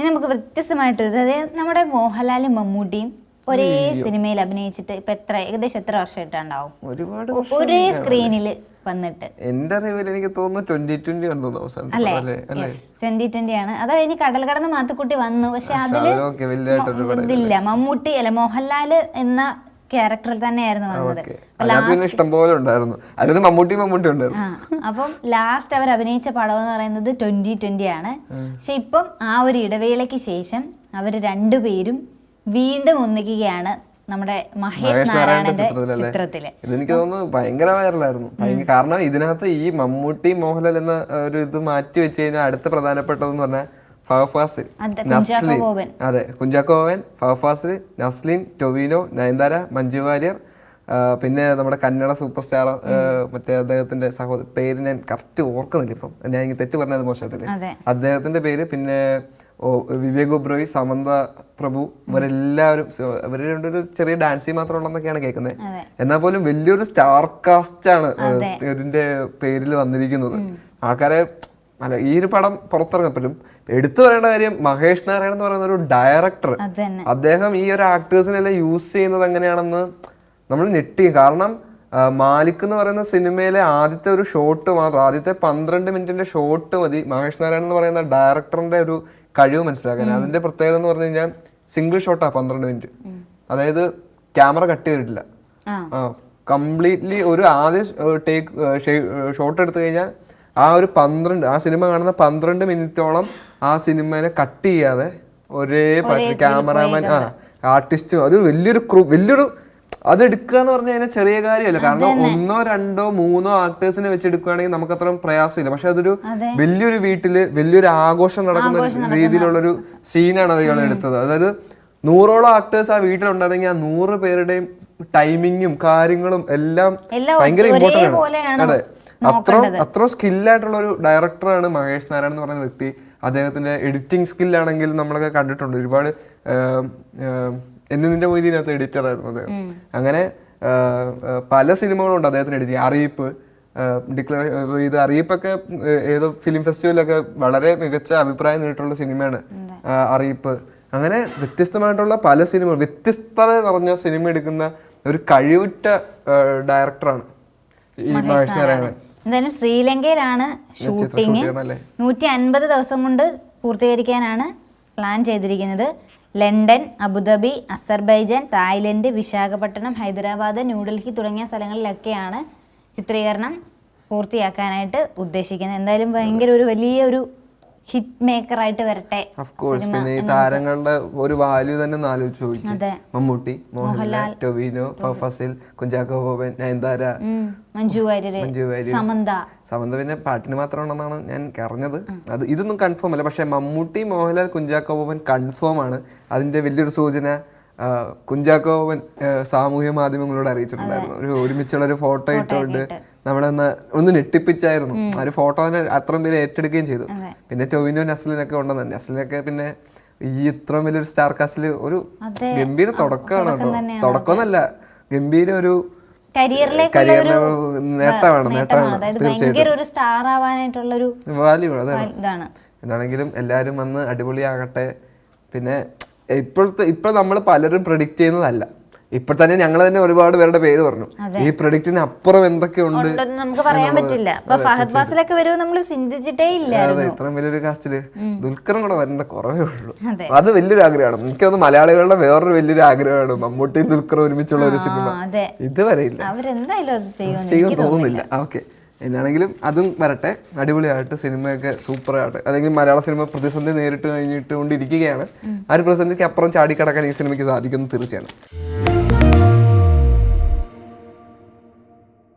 ഇനി നമുക്ക് വ്യത്യസ്തമായിട്ടൊരു, അതായത് നമ്മുടെ മോഹൻലാലും മമ്മൂട്ടിയും ഒരേ സിനിമയിൽ അഭിനയിച്ചിട്ട് ഇപ്പൊ ഏകദേശം എത്ര വർഷമായിട്ടുണ്ടാവും ഒരേ സ്ക്രീനിൽ വന്നിട്ട്? എന്റെ അറിവിൽ എനിക്ക് തോന്നുന്നു 2020 അല്ലേ? 2020 ആണ്. അത് കഴിഞ്ഞ് കടൽ കടന്ന് മാത്തുക്കുട്ടി വന്നു. പക്ഷെ അതില് ഇതില്ല, മമ്മൂട്ടി അല്ല മോഹൻലാല് എന്ന ക്യാരക്ടറിൽ തന്നെയായിരുന്നു വന്നത്. ഇഷ്ടംപോലെ ഉണ്ടായിരുന്നു. അതിൽ മമ്മൂട്ടി ഉണ്ടായിരുന്നു. അപ്പം ലാസ്റ്റ് അവർ അഭിനയിച്ച പടം എന്ന് പറയുന്നത് 2020 ആണ്. പക്ഷെ ഇപ്പം ആ ഒരു ഇടവേളയ്ക്ക് ശേഷം അവര് രണ്ടുപേരും വീണ്ടും ഒന്നിക്കുകയാണ് നമ്മുടെ മഹേഷ് നാരായണന്റെ ചിത്രത്തില്. ഇതെനിക്ക് തോന്നുന്നു ഭയങ്കര വൈറലായിരുന്നു. കാരണം ഇതിനകത്ത് ഈ മമ്മൂട്ടി മോഹൻലാൽ എന്ന ഒരു ഇത് മാറ്റി വെച്ച് കഴിഞ്ഞാൽ അടുത്ത പ്രധാനപ്പെട്ടതെന്ന് പറഞ്ഞാൽ ഫഹദ് ഫാസിൽ, നസ്ലിൻ, അതെ കുഞ്ചാക്കോ ബോബൻ, ഫഹദ് ഫാസിൽ, നസ്ലിൻ, ടൊവിനോ, നയൻതാര, മഞ്ജു വാര്യർ, പിന്നെ നമ്മുടെ കന്നഡ സൂപ്പർ സ്റ്റാർ മറ്റേ അദ്ദേഹത്തിന്റെ സഹോദരൻ, പേര് ഞാൻ കറക്റ്റ് ഓർക്കുന്നില്ല ഇപ്പം, ഞാൻ ഇങ്ങനെ തെറ്റ് പറഞ്ഞത് മോശത്തില്, അദ്ദേഹത്തിന്റെ പേര്, പിന്നെ വിവേക് ഒബ്രോയ്, സമന്ത പ്രഭു, ഇവരെല്ലാവരും ഇവരുടെ ഒരു ചെറിയ ഡാൻസി മാത്രം ഉള്ളതെന്നൊക്കെയാണ് കേൾക്കുന്നത്. എന്നാൽ പോലും വലിയൊരു സ്റ്റാർ കാസ്റ്റ് ആണ് ഇതിന്റെ പേരിൽ വന്നിരിക്കുന്നത്. ആൾക്കാരെ അല്ല, ഈ ഒരു പടം പുറത്തിറങ്ങപ്പോഴും എടുത്തു പറയേണ്ട കാര്യം മഹേഷ് നാരായണൻ എന്ന് പറയുന്ന ഒരു ഡയറക്ടർ, അദ്ദേഹം ഈ ഒരു ആക്ടേഴ്സിനെല്ലാം യൂസ് ചെയ്യുന്നത് എങ്ങനെയാണെന്ന് നമ്മൾ ഞെട്ടി. കാരണം മാലിക് എന്ന് പറയുന്ന സിനിമയിലെ ആദ്യത്തെ ഒരു ഷോട്ട് മാത്രം, ആദ്യത്തെ 12 മിനിറ്റിന്റെ ഷോട്ട് മതി മഹേഷ് നാരായണൻ എന്ന് പറയുന്ന ഡയറക്ടറിന്റെ ഒരു കഴിവ് മനസ്സിലാക്കാൻ. അതിന്റെ പ്രത്യേകത എന്ന് പറഞ്ഞു കഴിഞ്ഞാൽ സിംഗിൾ ഷോട്ടാ 12 മിനിറ്റ്, അതായത് ക്യാമറ കട്ട് ചെയ്തിട്ടില്ല. കംപ്ലീറ്റ്ലി ഒരു ആദ്യ ടേക്ക് ഷോട്ട് എടുത്തു കഴിഞ്ഞാൽ ആ ഒരു ആ സിനിമ കാണുന്ന 12 മിനിറ്റോളം ആ സിനിമയെ കട്ട് ചെയ്യാതെ ഒരേ ക്യാമറാമാൻ ആർട്ടിസ്റ്റും, അത് വലിയൊരു അതെടുക്കുക എന്ന് പറഞ്ഞാൽ അതിനെ ചെറിയ കാര്യമല്ല. കാരണം 1, 2, 3 ആക്ടേഴ്സിനെ വെച്ചെടുക്കുകയാണെങ്കിൽ നമുക്ക് അത്ര പ്രയാസമില്ല. പക്ഷെ അതൊരു വലിയൊരു വീട്ടില് വലിയൊരു ആഘോഷം നടക്കുന്ന രീതിയിലുള്ളൊരു സീനാണ് അവർ എടുത്തത്. അതായത് 100ഓളം ആക്ടേഴ്സ് ആ വീട്ടിലുണ്ടായിരുന്നെങ്കിൽ ആ 100 പേരുടെയും ടൈമിങ്ങും കാര്യങ്ങളും എല്ലാം ഭയങ്കര ഇമ്പോർട്ടന്റ് ആണ്. അതെ, അത്ര സ്കില്ലായിട്ടുള്ള ഒരു ഡയറക്ടറാണ് മഹേഷ് നാരായണൻ എന്ന് പറയുന്ന വ്യക്തി. അദ്ദേഹത്തിന്റെ എഡിറ്റിംഗ് സ്കില്ലാണെങ്കിൽ നമ്മളൊക്കെ കണ്ടിട്ടുണ്ട് ഒരുപാട്. നിന്റെ മൊയ്തീനകത്ത് എഡിറ്റർ ആയിരുന്നു അദ്ദേഹം. അങ്ങനെ പല സിനിമകളുണ്ട് അദ്ദേഹത്തിന് എഡിറ്റ്. അറിയിപ്പ് ഇത് അറിയിപ്പൊക്കെ ഏതോ ഫിലിം ഫെസ്റ്റിവലൊക്കെ വളരെ മികച്ച അഭിപ്രായം നേരിട്ടുള്ള സിനിമയാണ് അറിയിപ്പ്. അങ്ങനെ വ്യത്യസ്തമായിട്ടുള്ള പല സിനിമകൾ, വ്യത്യസ്തത നിറഞ്ഞ സിനിമ എടുക്കുന്ന ഒരു കഴിവുറ്റ ഡയറക്ടറാണ് ഈ മഹേഷ് നാരായണൻ. എന്തായാലും ശ്രീലങ്കയിലാണ് ഷൂട്ടിങ്. 150 ദിവസം കൊണ്ട് പൂർത്തീകരിക്കാനാണ് പ്ലാൻ ചെയ്തിരിക്കുന്നത്. London, Abu Dhabi, Azerbaijan, Thailand, Visakhapatnam, Hyderabad, New Delhi തുടങ്ങിയ സ്ഥലങ്ങളിലൊക്കെയാണ് ചിത്രീകരണം പൂർത്തിയാക്കാനായിട്ട് ഉദ്ദേശിക്കുന്നത്. എന്തായാലും ഭയങ്കര ഒരു വലിയൊരു ഹിറ്റ് മേക്കർ ആയിട്ട് വരട്ടെ. പിന്നെ ഈ താരങ്ങളുടെ ഒരു വാല്യൂ തന്നെ ആലോചിച്ച് നോക്കി. മമ്മൂട്ടി, മോഹൻലാൽ, ടൊവിനോ, ഫഹദ് ഫാസിൽ, കുഞ്ചാക്കോ ബോബൻ, നയൻതാര, മഞ്ജു വാര്യർ, സമന്ത പിന്നെ പാട്ടിന് മാത്രമാണെന്നാണ് ഞാൻ അറിഞ്ഞത്. ഇതൊന്നും കൺഫേം അല്ല. പക്ഷെ മമ്മൂട്ടി, മോഹൻലാൽ, കുഞ്ചാക്കോ ബോബൻ കൺഫേം ആണ്. അതിന്റെ വലിയൊരു സൂചന കുഞ്ചാക്കോ ബോബൻ സാമൂഹ്യ മാധ്യമങ്ങളോട് അറിയിച്ചിട്ടുണ്ടായിരുന്നു. ഒരുമിച്ചുള്ള ഒരു ഫോട്ടോ ഇട്ടുകൊണ്ട് നമ്മളെ ഒന്ന് ഞെട്ടിപ്പിച്ചായിരുന്നു. ആ ഒരു ഫോട്ടോ തന്നെ അത്രയും പേര് ഏറ്റെടുക്കുകയും ചെയ്തു. പിന്നെ ടൊവിനോ, നസ്ലിനൊക്കെ ഉണ്ടെന്ന്. നസ്ലിനൊക്കെ പിന്നെ ഈ ഇത്രയും വലിയൊരു സ്റ്റാർ കാസ്റ്റില് ഒരു ഗംഭീര തുടക്കമാണ് കേട്ടോ. തുടക്കമൊന്നല്ല, ഗംഭീര ഒരു കരിയറിലെ നേട്ടമാണ് തീർച്ചയായിട്ടും. വാല്യൂ അതാണ്. എന്താണെങ്കിലും എല്ലാവരും വന്ന് അടിപൊളിയാകട്ടെ. പിന്നെ ഇപ്പോൾ നമ്മൾ പലരും പ്രഡിക്റ്റ് ചെയ്യുന്നതല്ല. ഇപ്പൊ തന്നെ ഞങ്ങൾ തന്നെ ഒരുപാട് പേരുടെ പേര് പറഞ്ഞു. ഈ പ്രൊഡിക്റ്റിന് അപ്പുറം എന്തൊക്കെയുണ്ട് നമുക്ക് പറയാൻ പറ്റില്ല. ഇത്രയും വലിയൊരു കാസ്റ്റില് ദുൽഖറും കൂടെ വരേണ്ട കുറവേ ഉള്ളൂ. അത് വലിയൊരു ആഗ്രഹമാണ്. എനിക്കൊന്ന് മലയാളികളുടെ വേറൊരു വലിയൊരു ആഗ്രഹമാണ് മമ്മൂട്ടിയും ദുൽഖറും ഒരുമിച്ചുള്ള ഒരു സിനിമ. ഇതുവരെ ഇല്ല, ചെയ്യുമെന്ന് തോന്നുന്നില്ല. ഓക്കെ, എന്നാണെങ്കിലും അതും വരട്ടെ. അടിപൊളിയായിട്ട് സിനിമയൊക്കെ സൂപ്പറായിട്ട്. അല്ലെങ്കിൽ മലയാള സിനിമ പ്രതിസന്ധി നേരിട്ട് കഴിഞ്ഞിട്ട് കൊണ്ടിരിക്കുകയാണ്. ആ ഒരു പ്രതിസന്ധിക്ക് അപ്പുറം ചാടിക്കടക്കാൻ ഈ സിനിമയ്ക്ക് സാധിക്കുമെന്ന് തീർച്ചയാണ്.